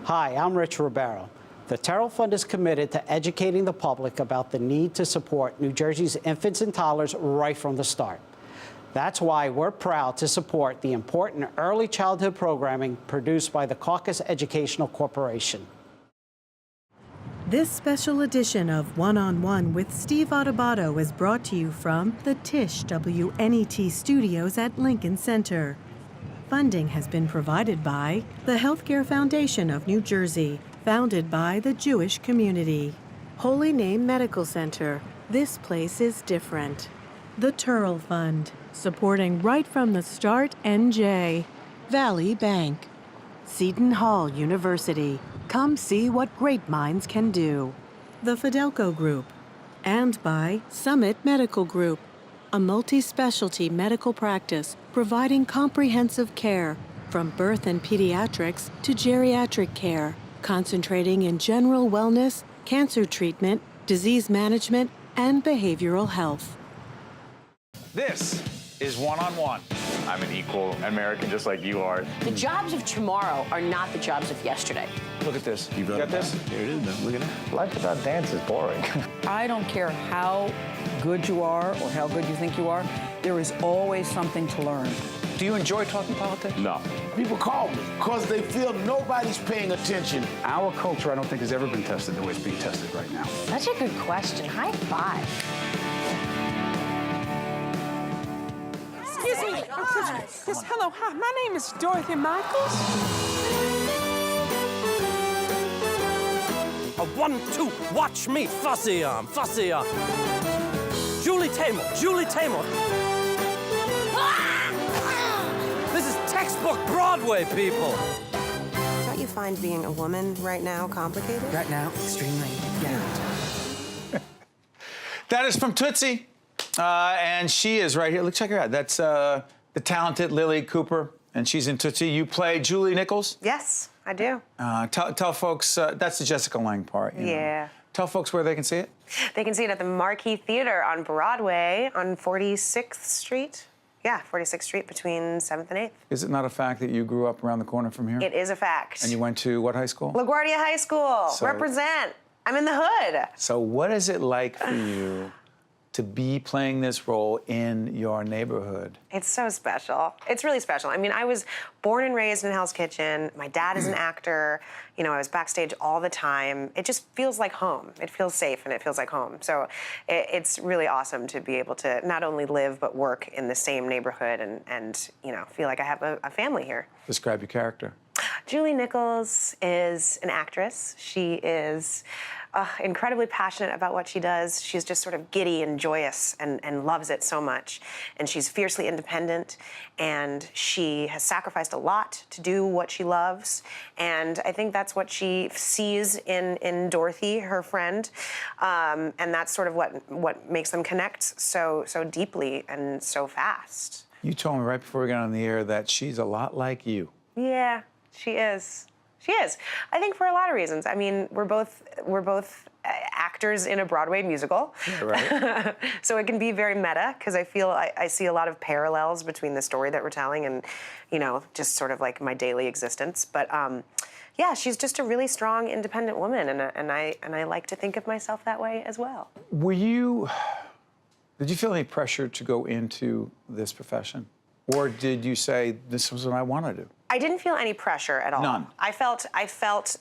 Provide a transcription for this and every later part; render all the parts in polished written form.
Hi, I'm Rich Ribeiro. The Terrell Fund is committed to educating the public about the need to support New Jersey's infants and toddlers right from the start. That's why we're proud to support the important early childhood programming produced by the Caucus Educational Corporation. This special edition of One-on-One with Steve Adubato is brought to you from the Tisch WNET studios at Lincoln Center. Funding has been provided by the Healthcare Foundation of New Jersey, founded by the Jewish community. Holy Name Medical Center. This place is different. The Terrell Fund, supporting right from the start NJ. Valley Bank. Seton Hall University. Come see what great minds can do. The Fidelco Group. And by Summit Medical Group, a multi-specialty medical practice providing comprehensive care from birth and pediatrics to geriatric care, concentrating in general wellness, cancer treatment, disease management, and behavioral health. This is One-on-One. I'm an equal American just like you are. The jobs of tomorrow are not the jobs of yesterday. Look at this. You got this? Here it is, man. Look at that. Life without dance is boring. I don't care how good you are or how good you think you are, there is always something to learn. Do you enjoy talking politics? No. People call me because they feel nobody's paying attention. Our culture, I don't think, has ever been tested the way it's being tested right now. Such a good question. High five. Excuse me. Yes, hello. Hi, my name is Dorothy Michaels. A 1, 2, watch me, fussy arm, fussy arm. Julie Taymor, Julie Taymor. This is textbook Broadway, people. Don't you find being a woman right now complicated? Right now, extremely, yeah. That is from Tootsie, and she is right here. Look, check her out. That's the talented Lilli Cooper, and she's in Tootsie. You play Julie Nichols? Yes, I do. Tell folks, that's the Jessica Lange part. You know. Tell folks where they can see it. They can see it at the Marquee Theater on Broadway on 46th Street. Yeah, 46th Street between 7th and 8th. Is it not a fact that you grew up around the corner from here? It is a fact. And you went to what high school? LaGuardia High School. So, represent. I'm in the hood. So what is it like for you to be playing this role in your neighborhood? It's so special. It's really special. I mean, I was born and raised in Hell's Kitchen. My dad is an actor. You know, I was backstage all the time. It just feels like home. It feels safe and it feels like home. So it's really awesome to be able to not only live but work in the same neighborhood and you know, feel like I have a family here. Describe your character. Julie Nichols is an actress. She is incredibly passionate about what she does. She's just sort of giddy and joyous and loves it so much. And she's fiercely independent, and she has sacrificed a lot to do what she loves. And I think that's what she sees in Dorothy, her friend. And that's sort of what makes them connect so deeply and so fast. You told me right before we got on the air that she's a lot like you. Yeah, she is. She is. I think for a lot of reasons. I mean, we're both actors in a Broadway musical. Yeah, right. So it can be very meta because I feel I see a lot of parallels between the story that we're telling and, you know, just sort of like my daily existence. But yeah, she's just a really strong, independent woman, and I like to think of myself that way as well. Did you feel any pressure to go into this profession, or did you say this was what I want to do? I didn't feel any pressure at all. None. I felt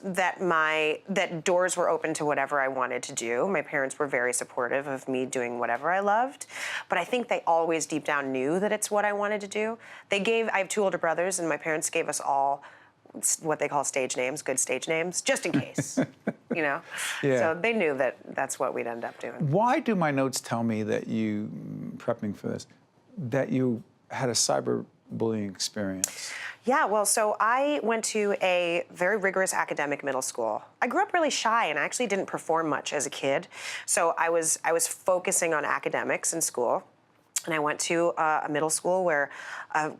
that doors were open to whatever I wanted to do. My parents were very supportive of me doing whatever I loved, but I think they always deep down knew that it's what I wanted to do. I have 2 older brothers, and my parents gave us all what they call stage names, good stage names, just in case, you know? Yeah. So they knew that that's what we'd end up doing. Why do my notes tell me that you, prepping for this, that you had a cyberbullying experience? Yeah, well, so I went to a very rigorous academic middle school. I grew up really shy, and I actually didn't perform much as a kid. So I was focusing on academics in school. And I went to a middle school where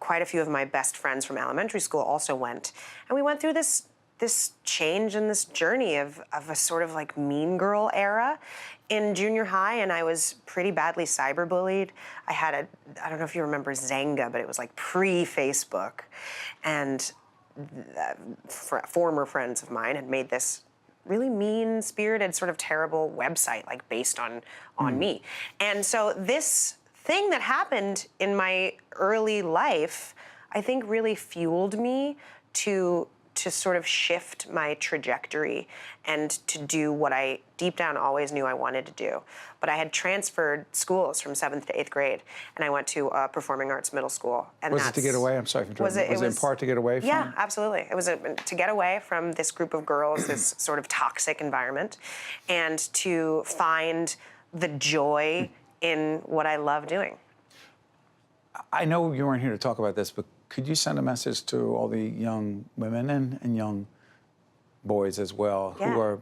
quite a few of my best friends from elementary school also went. And we went through this change and this journey of a sort of like mean girl era in junior high, and I was pretty badly cyberbullied. I had I don't know if you remember Zanga, but it was like pre-Facebook. And former friends of mine had made this really mean-spirited, sort of terrible website, like based on me. And so this thing that happened in my early life, I think really fueled me to sort of shift my trajectory and to do what I deep down always knew I wanted to do. But I had transferred schools from 7th to 8th grade, and I went to a performing arts middle school. And Was it to get away? I'm sorry for interrupting. Was it in part to get away from? Yeah, absolutely. It was to get away from this group of girls, this sort of toxic environment, and to find the joy in what I love doing. I know you weren't here to talk about this, but could you send a message to all the young women and young boys as well who are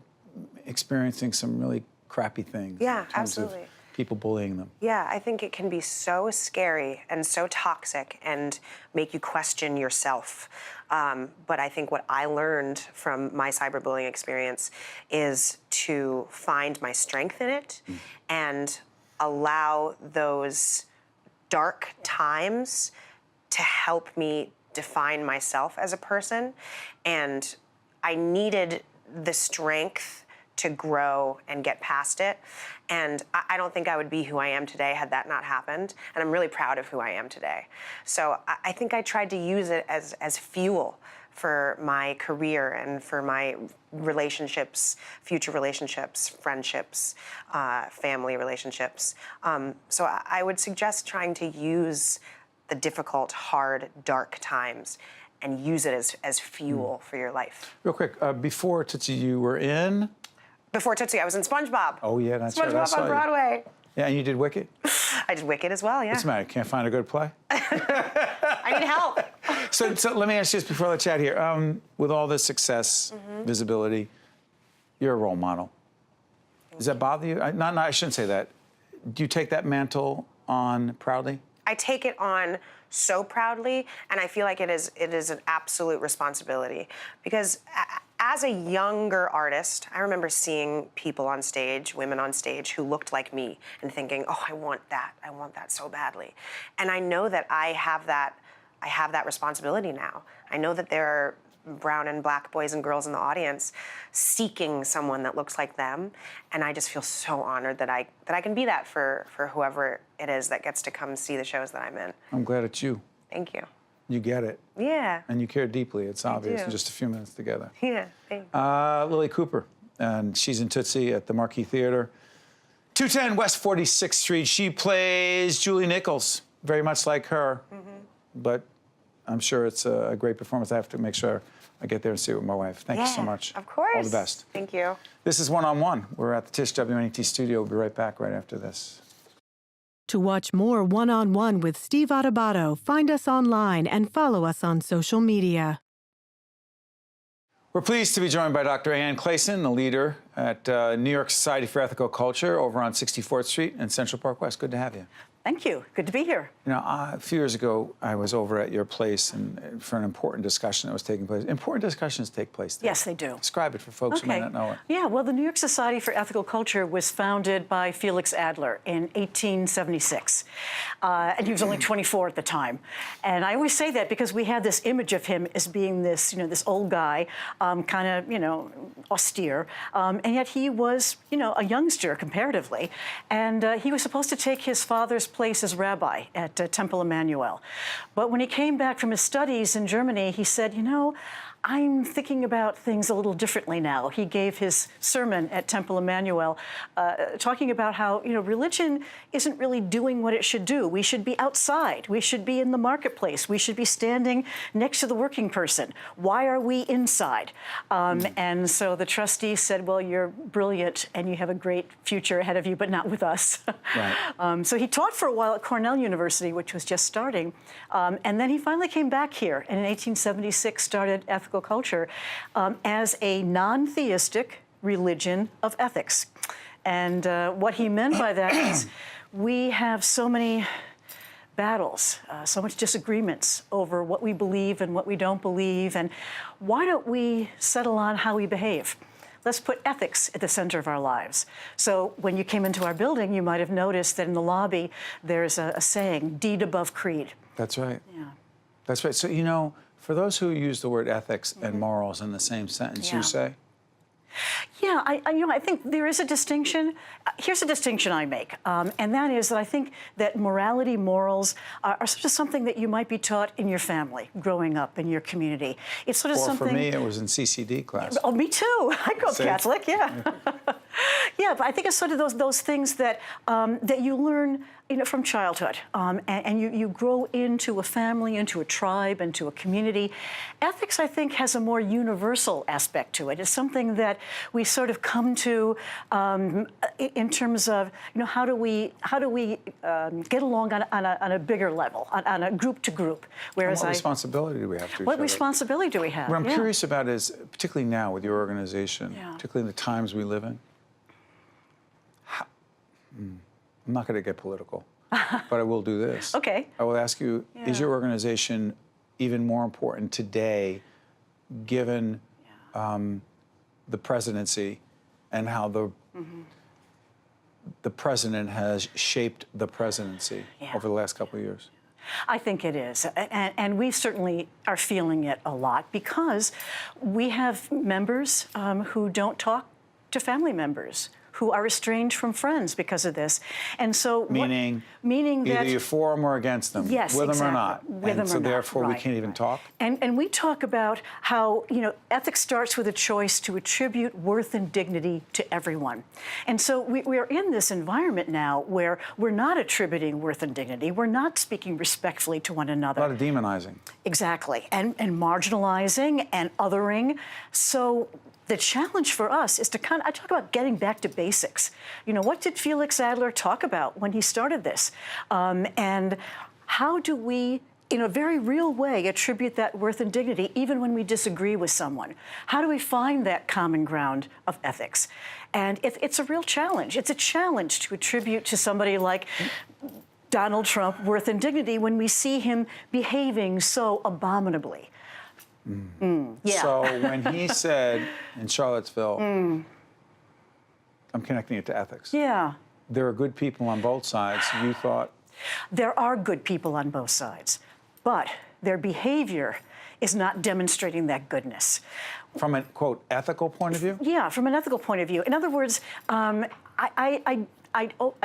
experiencing some really crappy things in terms absolutely. of people bullying them? Yeah, I think it can be so scary and so toxic and make you question yourself. But I think what I learned from my cyberbullying experience is to find my strength in it and allow those dark times to help me define myself as a person. And I needed the strength to grow and get past it. And I don't think I would be who I am today had that not happened. And I'm really proud of who I am today. So I think I tried to use it as fuel for my career and for my relationships, future relationships, friendships, family relationships. So I would suggest trying to use the difficult, hard, dark times and use it as fuel for your life. Real quick, before Tootsie, you were in? Before Tootsie, I was in SpongeBob. Oh, yeah, that's right. SpongeBob on Broadway. Yeah, and you did Wicked? I did Wicked as well, yeah. What's the matter? Can't find a good play? I need help. So let me ask you this before I chat here. With all this success, visibility, you're a role model. Does that bother you? No, I shouldn't say that. Do you take that mantle on proudly? I take it on so proudly, and I feel like it is an absolute responsibility. Because as a younger artist, I remember seeing people on stage, women on stage, who looked like me and thinking, oh, I want that so badly. And I know that I have that responsibility now. I know that there are brown and black boys and girls in the audience seeking someone that looks like them, and I just feel so honored that I can be that for whoever it is that gets to come see the shows that I'm in. I'm glad it's you. Thank you. You get it. Yeah. And you care deeply. It's obvious do. in just a few minutes together. Yeah, thanks. Lilli Cooper, and she's in Tootsie at the Marquee Theater. 210 West 46th Street. She plays Julie Nichols, very much like her, but I'm sure it's a great performance. I have to make sure I get there and see it with my wife. Thank you so much. Of course. All the best. Thank you. This is One-on-One. We're at the Tisch WNET studio. We'll be right back right after this. To watch more One-on-One with Steve Adubato, find us online and follow us on social media. We're pleased to be joined by Dr. Anne Klaeysen, the leader at New York Society for Ethical Culture over on 64th Street in Central Park West. Good to have you. Thank you. Good to be here. You know, a few years ago, I was over at your place and for an important discussion that was taking place. Important discussions take place there. Yes, they do. Describe it for folks who may not know it. Yeah, well, the New York Society for Ethical Culture was founded by Felix Adler in 1876. And he was only 24 at the time. And I always say that because we had this image of him as being this, this old guy, kind of, austere. And yet he was, a youngster comparatively. And he was supposed to take his father's place as rabbi at Temple Emmanuel. But when he came back from his studies in Germany, he said, I'm thinking about things a little differently now. He gave his sermon at Temple Emmanuel talking about how, religion isn't really doing what it should do. We should be outside. We should be in the marketplace. We should be standing next to the working person. Why are we inside? And so the trustee said, well, you're brilliant and you have a great future ahead of you, but not with us. Right. So he taught for a while at Cornell University, which was just starting. And then he finally came back here and in 1876 started Ethical Culture as a non-theistic religion of ethics. And what he meant by that is we have so many battles, so much disagreements over what we believe and what we don't believe, and why don't we settle on how we behave? Let's put ethics at the center of our lives. So when you came into our building, you might have noticed that in the lobby there's a saying, deed above creed. That's right. Yeah. That's right. So, For those who use the word ethics and morals in the same sentence, Yeah. you say? Yeah, I think there is a distinction. Here's a distinction I make, and that is that I think that morality, morals are sort of something that you might be taught in your family, growing up in your community. It's sort of something. For me, it was in CCD class. Oh, me too. I grew up Catholic, yeah. Yeah, but I think it's sort of those things that that you learn, from childhood, and you grow into a family, into a tribe, into a community. Ethics, I think, has a more universal aspect to it. It's something that we sort of come to in terms of, how do we get along on a bigger level, on a group to group. Whereas what responsibility do we have to each What other? responsibility do we have? What I'm Yeah. curious about is, particularly now with your organization, particularly in the times we live in, I'm not going to get political, but I will do this. Okay. I will ask you, is your organization even more important today, given the presidency and how the president has shaped the presidency over the last couple of years? I think it is. And we certainly are feeling it a lot because we have members who don't talk to family members, who are estranged from friends because of this. And so meaning that either you're for them or against them, yes, with exactly. them or not. With and them so or not. therefore we Right, can't even talk. And we talk about how, ethics starts with a choice to attribute worth and dignity to everyone. And so we are in this environment now where we're not attributing worth and dignity. We're not speaking respectfully to one another. A lot of demonizing. Exactly. And marginalizing and othering. So the challenge for us is to I talk about getting back to basics. What did Felix Adler talk about when he started this? And how do we, in a very real way, attribute that worth and dignity even when we disagree with someone? How do we find that common ground of ethics? And it's a real challenge. It's a challenge to attribute to somebody like Donald Trump worth and dignity when we see him behaving so abominably. Yeah. So when he said in Charlottesville, I'm connecting it to ethics. Yeah. There are good people on both sides. You thought? There are good people on both sides, but their behavior is not demonstrating that goodness. From a, quote, ethical point of view? Yeah, from an ethical point of view. In other words, I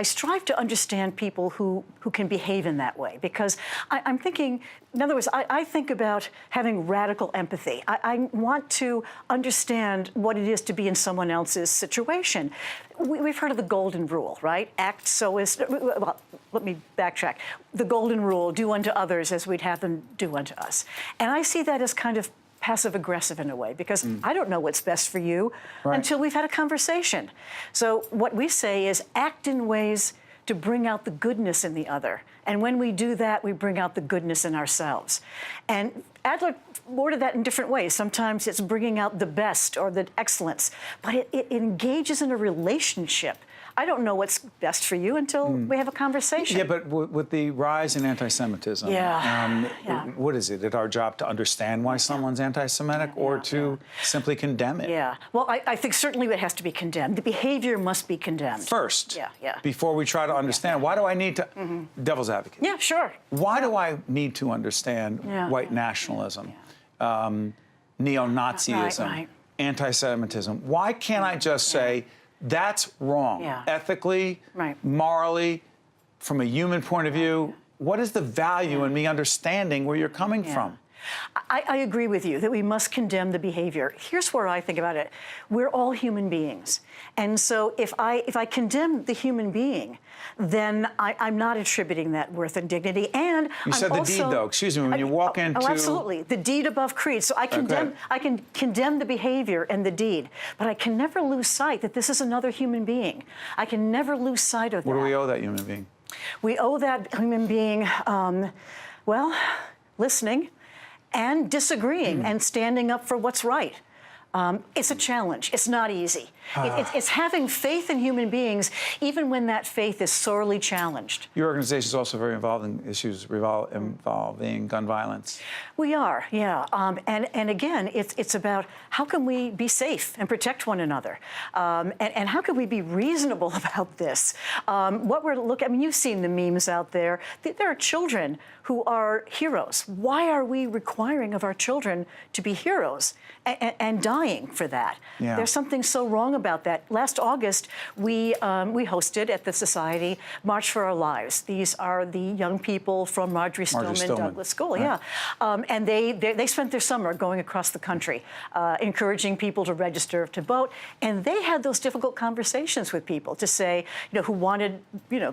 strive to understand people who can behave in that way because I'm thinking, in other words, I think about having radical empathy. I want to understand what it is to be in someone else's situation. We've heard of the golden rule, right? Act so as, well, let me backtrack. The golden rule, do unto others as we'd have them do unto us. And I see that as kind of passive-aggressive in a way, because I don't know what's best for you until we've had a conversation. So what we say is act in ways to bring out the goodness in the other. And when we do that, we bring out the goodness in ourselves. And Adler worded that in different ways. Sometimes it's bringing out the best or the excellence, but it engages in a relationship. I don't know what's best for you until we have a conversation. Yeah, but with the rise in anti-Semitism, what is it? Is it our job to understand why someone's anti-Semitic or to simply condemn it? Yeah. Well, I think certainly it has to be condemned. The behavior must be condemned. First, yeah. before we try to understand, why do I need to, devil's advocate. Yeah, sure. Why do I need to understand white nationalism, neo-Nazism, anti-Semitism? Why can't I just say, that's wrong, ethically, morally, from a human point of view? What is the value in me understanding where you're coming from? I agree with you that we must condemn the behavior. Here's where I think about it. We're all human beings. And so if I condemn the human being, then I'm not attributing that worth and dignity. And you said the deed, though. Excuse me, when you walk into... Oh, absolutely. The deed above creed. So I can condemn the behavior and the deed, but I can never lose sight that this is another human being. I can never lose sight of that. What do we owe that human being? We owe that human being, well, listening and disagreeing and standing up for what's right. It's a challenge. It's not easy. It's having faith in human beings, even when that faith is sorely challenged. Your organization is also very involved in issues involving gun violence. We are, yeah. And again, it's about how can we be safe and protect one another, and how can we be reasonable about this? What we're looking, I mean, you've seen the memes out there. There are children who are heroes. Why are we requiring of our children to be heroes and dying for that? Yeah. There's something so wrong about that. Last August, we hosted at the Society March for Our Lives. These are the young people from Marjorie Stoneman Douglas School, right. yeah. And they spent their summer going across the country, encouraging people to register to vote. And they had those difficult conversations with people to say, who wanted,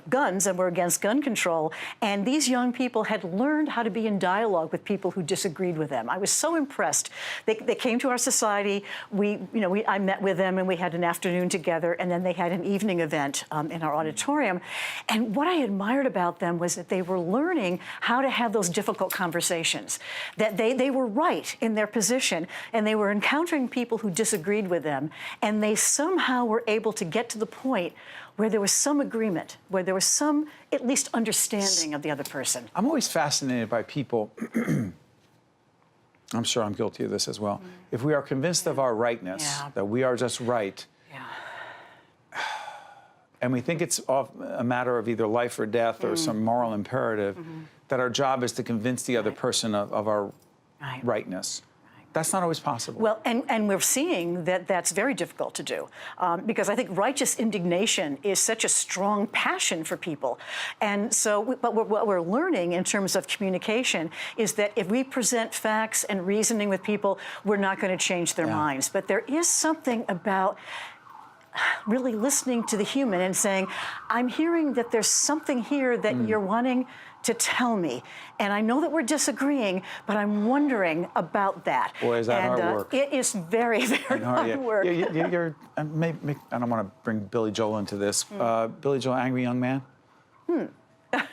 guns and were against gun control. And these young people had learned how to be in dialogue with people who disagreed with them. I was so impressed. They came to our society. I met with them and we had an afternoon together, and then they had an evening event in our auditorium. And what I admired about them was that they were learning how to have those difficult conversations, that they were right in their position, and they were encountering people who disagreed with them, and they somehow were able to get to the point where there was some agreement, where there was some, at least, understanding of the other person. I'm always fascinated by people, I'm sure I'm guilty of this as well. If we are convinced of our rightness, that we are just right, and we think it's a matter of either life or death or some moral imperative, that our job is to convince the other person of our rightness. That's not always possible. Well, and we're seeing that that's very difficult to do, because I think righteous indignation is such a strong passion for people. And so, but what we're learning in terms of communication is that if we present facts and reasoning with people, we're not going to change their minds. But there is something about really listening to the human and saying, I'm hearing that there's something here that you're wanting to tell me. And I know that we're disagreeing, but I'm wondering about that. Boy, is that hard work. It is very, very hard work. You're, I don't want to bring Billy Joel into this. Billy Joel, Angry Young Man?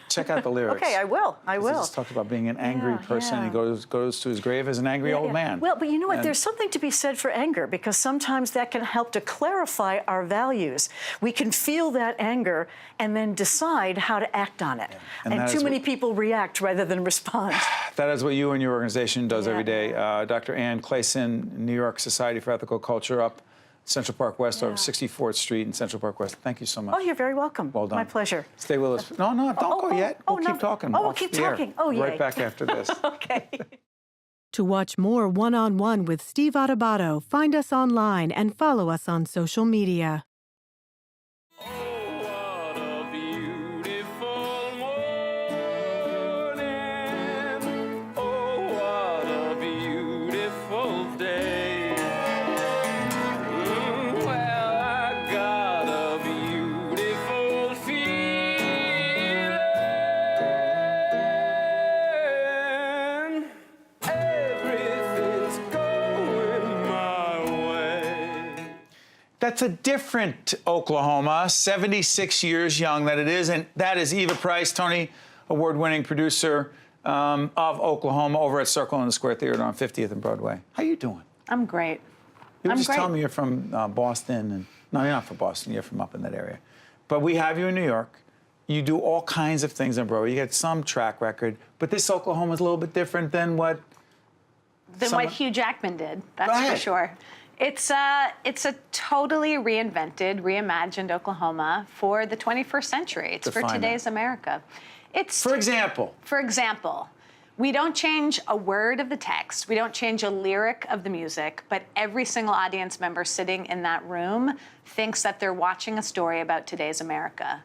Check out the lyrics. Okay, I will. I will. He just talked about being an angry person. He goes to his grave as an angry old man. Well, but you know what? There's something to be said for anger, because sometimes that can help to clarify our values. We can feel that anger and then decide how to act on it. And too many people react rather than respond. That is what you and your organization does every day. Dr. Anne Klaeysen, New York Society for Ethical Culture, up Central Park West, over 64th Street in Central Park West. Thank you so much. Oh, you're very welcome. Well done. My pleasure. Stay with us. No, don't go yet. We'll keep talking. Oh, we'll keep talking. Oh, yeah. Right back after this. Okay. To watch more One-on-One with Steve Adubato, find us online and follow us on social media. That's a different Oklahoma, 76 years young that it is, and that is Eva Price, Tony Award-winning producer of Oklahoma over at Circle in the Square Theater on 50th and Broadway. How you doing? I'm great. You were I'm just great. telling me you're from Boston, and no, you're not from Boston. You're from up in that area, but we have you in New York. You do all kinds of things on Broadway. You got some track record, but this Oklahoma is a little bit different than what Hugh Jackman did. That's for sure. It's a totally reinvented, reimagined Oklahoma for the 21st century. It's for today's America. For example, we don't change a word of the text. We don't change a lyric of the music, but every single audience member sitting in that room thinks that they're watching a story about today's America.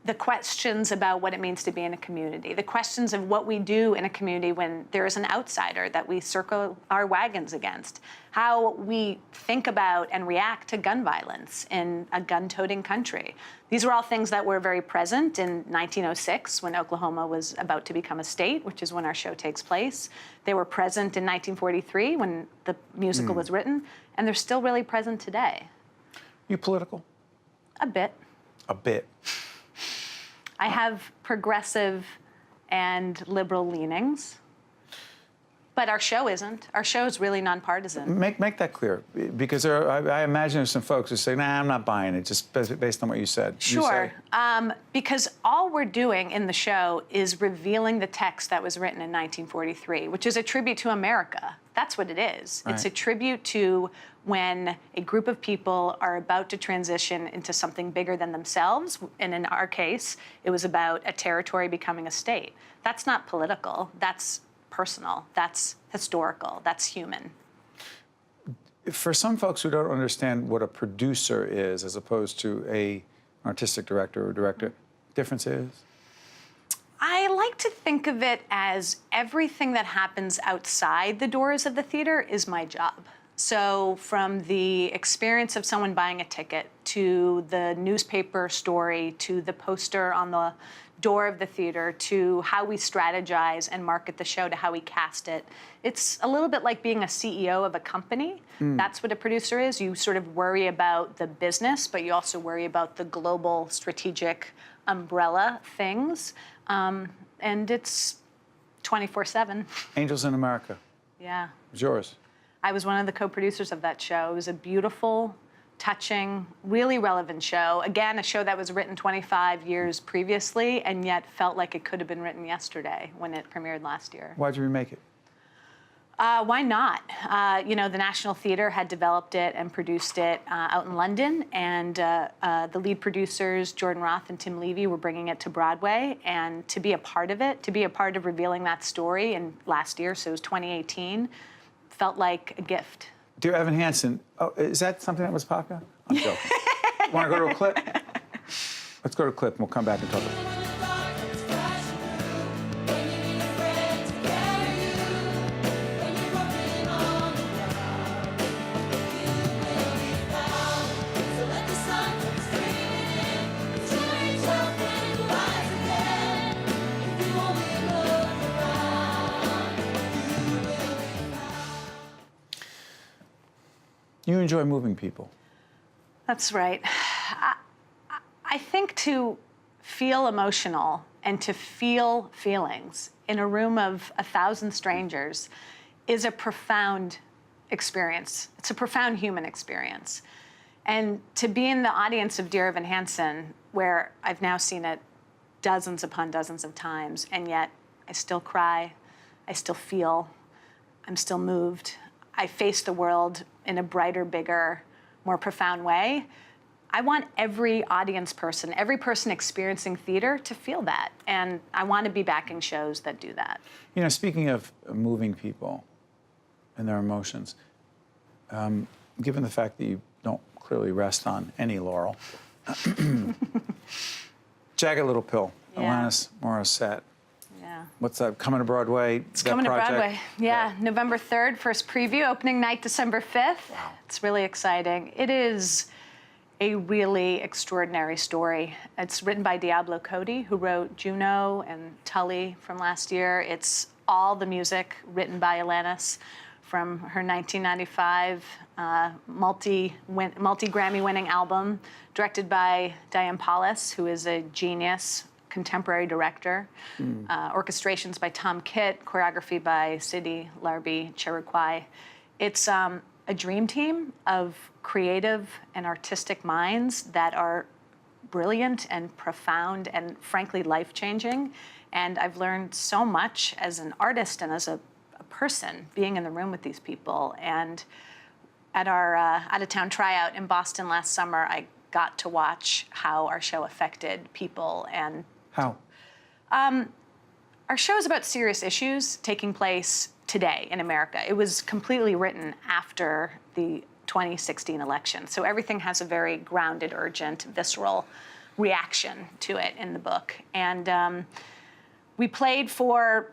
The questions about what it means to be in a community, the questions of what we do in a community when there is an outsider that we circle our wagons against, how we think about and react to gun violence in a gun-toting country. These were all things that were very present in 1906 when Oklahoma was about to become a state, which is when our show takes place. They were present in 1943 when the musical was written, and they're still really present today. You political? A bit. A bit. I have progressive and liberal leanings. But our show isn't. Our show is really nonpartisan. Make that clear, because I imagine there's some folks who say, nah, I'm not buying it, just based on what you said. Sure, because all we're doing in the show is revealing the text that was written in 1943, which is a tribute to America. That's what it is. Right. It's a tribute to when a group of people are about to transition into something bigger than themselves, and in our case, it was about a territory becoming a state. That's not political, that's personal, that's historical, that's human. For some folks who don't understand what a producer is as opposed to an artistic director or director, difference is? I like to think of it as everything that happens outside the doors of the theater is my job. So from the experience of someone buying a ticket, to the newspaper story, to the poster on the door of the theater, to how we strategize and market the show, to how we cast it. It's a little bit like being a CEO of a company. That's what a producer is. You sort of worry about the business, but you also worry about the global strategic umbrella things. And it's 24/7. Angels in America. Yeah. It's yours. I was one of the co-producers of that show. It was a beautiful, touching, really relevant show. Again, a show that was written 25 years previously and yet felt like it could have been written yesterday when it premiered last year. Why'd you remake it? Why not? You know, the National Theatre had developed it and produced it out in London, and the lead producers, Jordan Roth and Tim Levy, were bringing it to Broadway, and to be a part of it, to be a part of revealing that story in last year, so it was 2018, felt like a gift. Dear Evan Hansen, oh, is that something that was popular? I'm joking. Want to go to a clip? Let's go to a clip and we'll come back and talk about it. You enjoy moving people. That's right. I think to feel emotional and to feel feelings in a room of 1,000 strangers is a profound experience. It's a profound human experience. And to be in the audience of Dear Evan Hansen, where I've now seen it dozens upon dozens of times, and yet I still cry, I still feel, I'm still moved. I face the world in a brighter, bigger, more profound way. I want every audience person, every person experiencing theater to feel that. And I want to be backing shows that do that. You know, speaking of moving people and their emotions, given the fact that you don't clearly rest on any laurel, Jagged Little Pill, Alanis Morissette. Yeah. What's that, coming to Broadway? It's coming to Broadway. Yeah, November 3rd, first preview, opening night December 5th. Wow. It's really exciting. It is a really extraordinary story. It's written by Diablo Cody, who wrote Juno and Tully from last year. It's all the music written by Alanis from her 1995 multi-Grammy-winning album, directed by Diane Paulus, who is a genius contemporary director. Orchestrations by Tom Kitt, choreography by Sidi Larbi Cherukwi. It's a dream team of creative and artistic minds that are brilliant and profound and frankly life-changing. And I've learned so much as an artist and as a person being in the room with these people. And at our out-of-town tryout in Boston last summer, I got to watch how our show affected people. And how? Our show is about serious issues taking place today in America. It was completely written after the 2016 election. So everything has a very grounded, urgent, visceral reaction to it in the book. And we played for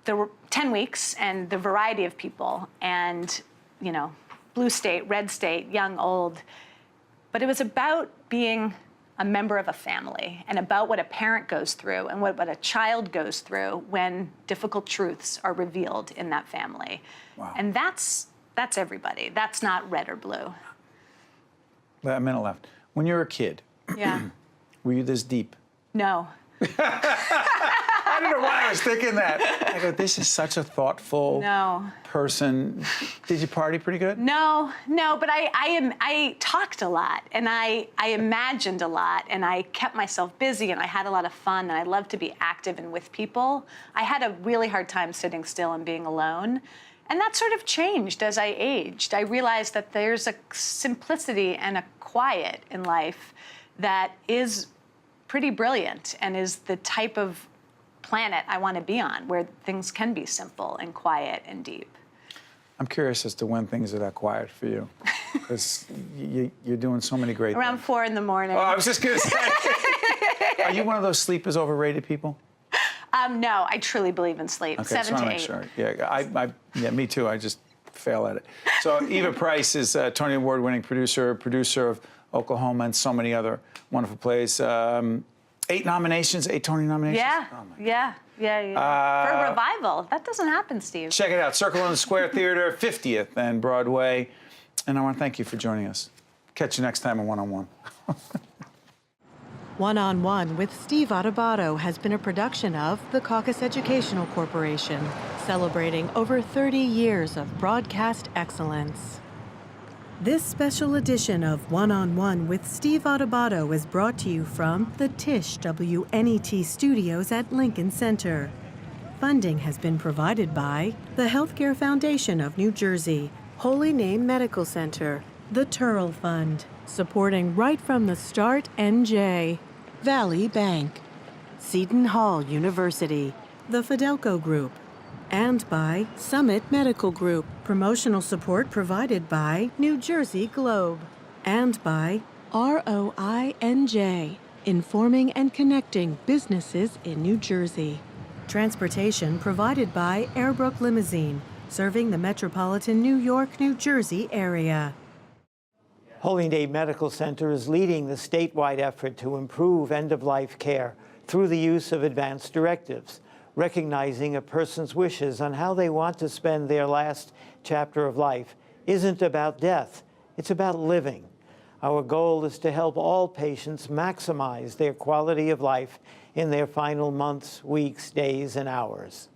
the 10 weeks and the variety of people and, you know, blue state, red state, young, old. But it was about being a member of a family and about what a parent goes through and what a child goes through when difficult truths are revealed in that family. Wow. And that's everybody. That's not red or blue. A minute left. When you were a kid, Yeah. were you this deep? No. I don't know why I was thinking that. I go, this is such a thoughtful person. Did you party pretty good? No, but I talked a lot, and I imagined a lot, and I kept myself busy, and I had a lot of fun, and I loved to be active and with people. I had a really hard time sitting still and being alone. And that sort of changed as I aged. I realized that there's a simplicity and a quiet in life that is pretty brilliant and is the type of planet I want to be on, where things can be simple and quiet and deep. I'm curious as to when things are that quiet for you, because you're doing so many great Around things. 4 in the morning. Oh, I was just going to say. Are you one of those sleep is overrated people? No, I truly believe in sleep. Okay, 7 to 8. Make sure. Yeah, yeah, me too. I just fail at it. So Eva Price is a Tony Award-winning producer of Oklahoma and so many other wonderful plays. 8 nominations, 8 Tony nominations. Yeah, oh yeah. For a revival, that doesn't happen, Steve. Check it out, Circle on the Square Theater, 50th and Broadway. And I want to thank you for joining us. Catch you next time on One-on-One. One-on-One with Steve Adubato has been a production of the Caucus Educational Corporation, celebrating over 30 years of broadcast excellence. This special edition of One-on-One with Steve Adubato is brought to you from the Tisch WNET studios at Lincoln Center. Funding has been provided by the Healthcare Foundation of New Jersey, Holy Name Medical Center, the Turl Fund, supporting Right from the Start NJ, Valley Bank, Seton Hall University, the Fidelco Group, and by Summit Medical Group. Promotional support provided by New Jersey Globe, and by ROINJ, informing and connecting businesses in New Jersey. Transportation provided by Airbrook Limousine, serving the metropolitan New York, New Jersey area. Holy Name Medical Center is leading the statewide effort to improve end-of-life care through the use of advanced directives, recognizing a person's wishes on how they want to spend their last chapter of life isn't about death, it's about living. Our goal is to help all patients maximize their quality of life in their final months, weeks, days, and hours.